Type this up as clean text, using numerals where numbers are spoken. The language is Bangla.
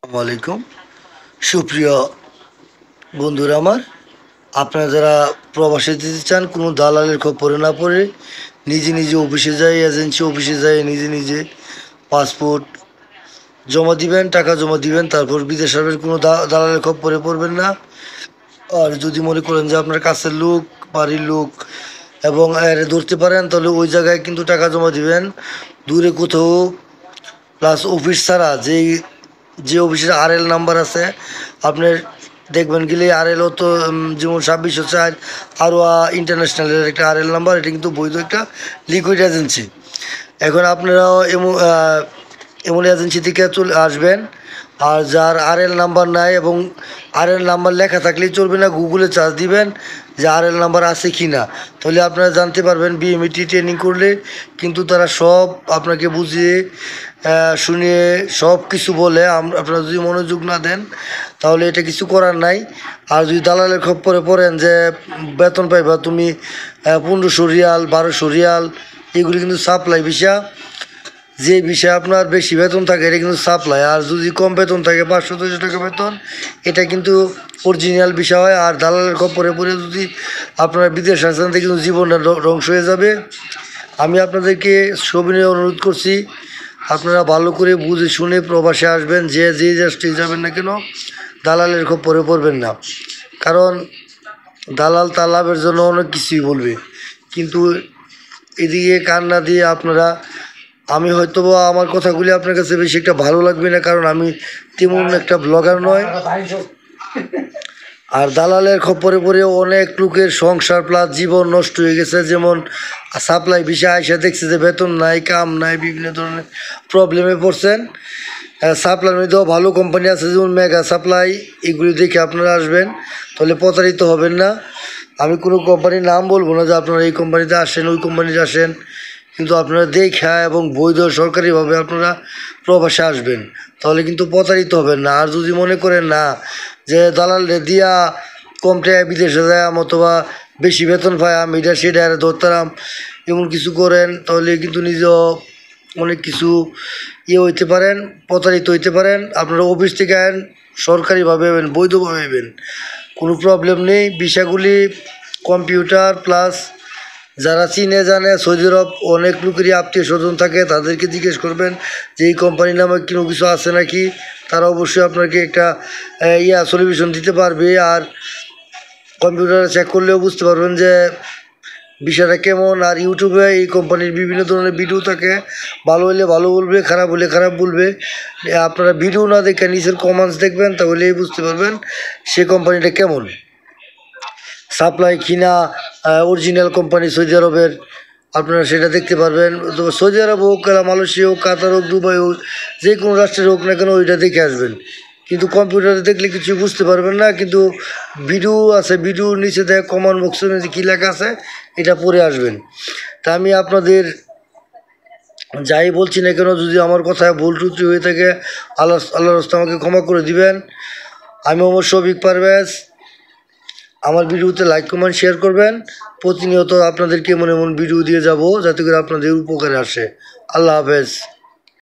আসসালামু আলাইকুম সুপ্রিয় বন্ধুরা আমার, আপনারা যারা প্রবাসে যেতে চান কোনো দালালের খপ্পরে না পড়ে নিজে নিজে অফিসে যাই, এজেন্সি অফিসে যাই নিজে নিজে পাসপোর্ট জমা দিবেন, টাকা জমা দিবেন, তারপর বিদেশ আসবেন। কোনো দালালের খপ্পরে পড়বেন না। আর যদি মনে করেন যে আপনার কাছের লোক, বাড়ির লোক এবং এর ধরতে পারেন, তাহলে ওই জায়গায় কিন্তু টাকা জমা দিবেন দূরে কোথাও। প্লাস অফিস ছাড়া যে অফিসের আরএল নাম্বার আছে আপনার দেখবেন গেলে আরএলও তো যেমন 2604 আরও ইন্টারন্যাশনালের একটা আরএল নাম্বার, এটা কিন্তু বৈধ একটা লিকুইড এজেন্সি। এখন আপনারাও এমন এজেন্সি থেকে চলে আসবেন। আর যার আরএল নাম্বার নাই এবং আরএল নাম্বার লেখা থাকলেই চলবে না, গুগলে সার্চ দিবেন যে আরএল নাম্বার আছে কি না, তাহলে আপনারা জানতে পারবেন। বিএমইটি ট্রেনিং করলে কিন্তু তারা সব আপনাকে বুঝিয়ে শুনিয়ে সব কিছু বলে। আপনারা যদি মনোযোগ না দেন তাহলে এটা কিছু করার নাই। আর যদি দালালের খপ্পরে পড়েন যে বেতন পাইবা তুমি 1500 রিয়াল, 1200 রিয়াল, এগুলি কিন্তু সাপ্লাই ভিসা। যে বিষয়ে আপনার বেশি বেতন থাকে এটা কিন্তু সাপ্লাই, আর যদি কম বেতন থাকে 500-600 টাকা বেতন, এটা কিন্তু অরিজিনাল বিষয় হয়। আর দালালের খপ্পরে পড়ে যদি আপনারা বিদেশ আসেন তাহলে কিন্তু জীবনটা ধ্বংস হয়ে যাবে। আমি আপনাদেরকে সবিনয়ে অনুরোধ করছি, আপনারা ভালো করে বুঝে শুনে প্রবাসে আসবেন। যে দেশটি যাবেন না কেন দালালের খপ্পরে পড়বেন না, কারণ দালাল তার লাভের জন্য অনেক কিছুই বলবে। কিন্তু এদিকে কান না দিয়ে আপনারা, আমি হয়তো বা আমার কথাগুলি আপনার কাছে বেশি একটা ভালো লাগবে না, কারণ আমি তেমন একটা ব্লগার নয়। আর দালালের খপ্পরে পড়ে অনেক লোকের সংসার প্লাস জীবন নষ্ট হয়ে গেছে। যেমন সাপ্লাই ভিসা আইসা দেখছে যে বেতন নাই, কাম নাই, বিভিন্ন ধরনের প্রবলেমে পড়ছেন। সাপ্লাইয়ের মধ্যেও ভালো কোম্পানি আছে যেমন মেগা সাপ্লাই, এগুলি দেখে আপনারা আসবেন, তাহলে প্রতারিত হবেন না। আমি কোনো কোম্পানির নাম বলবো না যে আপনারা এই কোম্পানিতে আসেন, ওই কোম্পানিতে আসেন, কিন্তু আপনারা দেখা এবং বৈধ সরকারিভাবে আপনারা প্রবাসে আসবেন, তাহলে কিন্তু প্রতারিত হবেন না। আর যদি মনে করেন না যে দালালে দিয়া কম টাকায় বিদেশে যায় অথবা বেশি বেতন পাই আমি এটা সেটা ধরতাম, এমন কিছু করেন, তাহলে কিন্তু নিজেও অনেক কিছু হইতে পারেন, প্রতারিত হইতে পারেন। আপনারা অফিস থেকে আইন সরকারিভাবে হবেন, বৈধভাবে হবেন, কোনো প্রবলেম নেই। বিষয়গুলি কম্পিউটার প্লাস যারা চিনে জানে, সৌদি আরব অনেক লোকেরই আত্মীয় স্বজন থাকে, তাদেরকে জিজ্ঞেস করবেন যে এই কোম্পানির নামে কোনো কিছু আছে নাকি। তারা অবশ্যই আপনাকে একটা সলিউশন দিতে পারবে। আর কম্পিউটারে চেক করলেও বুঝতে পারবেন যে বিষয়টা কেমন। আর ইউটিউবে এই কোম্পানির বিভিন্ন ধরনের ভিডিও থাকে, ভালো হলে ভালো বলবে, খারাপ হলে খারাপ বলবে। আপনারা ভিডিও না দেখে নিচের কমেন্টস দেখবেন, তাহলেই বুঝতে পারবেন সে কোম্পানিটা কেমন, সাপ্লাই কিনা অরিজিনাল কোম্পানি সৌদি আরবের, আপনারা সেটা দেখতে পারবেন। তো সৌদি আরব হোক, মালয়েশিয়া হোক, কাতার হোক, দুবাই হোক, যে কোনো রাষ্ট্রের হোক না কেন ওইটা দেখে আসবেন। কিন্তু কম্পিউটারে দেখলে কিছু বুঝতে পারবেন না, কিন্তু ভিডিও আছে, ভিডিওর নিচে দেখ কমেন্ট বক্সের নিচে কী লেখা আছে এটা পড়ে আসবেন। তা আমি আপনাদের যাই বলছি না কেন, যদি আমার কথায় ভুল ত্রুটি হয়ে থাকে আল্লাহর রাস্তায় আমাকে ক্ষমা করে দিবেন। আমি অবশ্য শফিক পারভেজ। আমার ভিডিওতে লাইক কমেন্ট শেয়ার করবেন। প্রতিনিয়ত আপনাদেরকে এমন এমন ভিডিও দিয়ে যাব যাতে করে আপনাদের উপকারে আসে। আল্লাহ হাফেজ।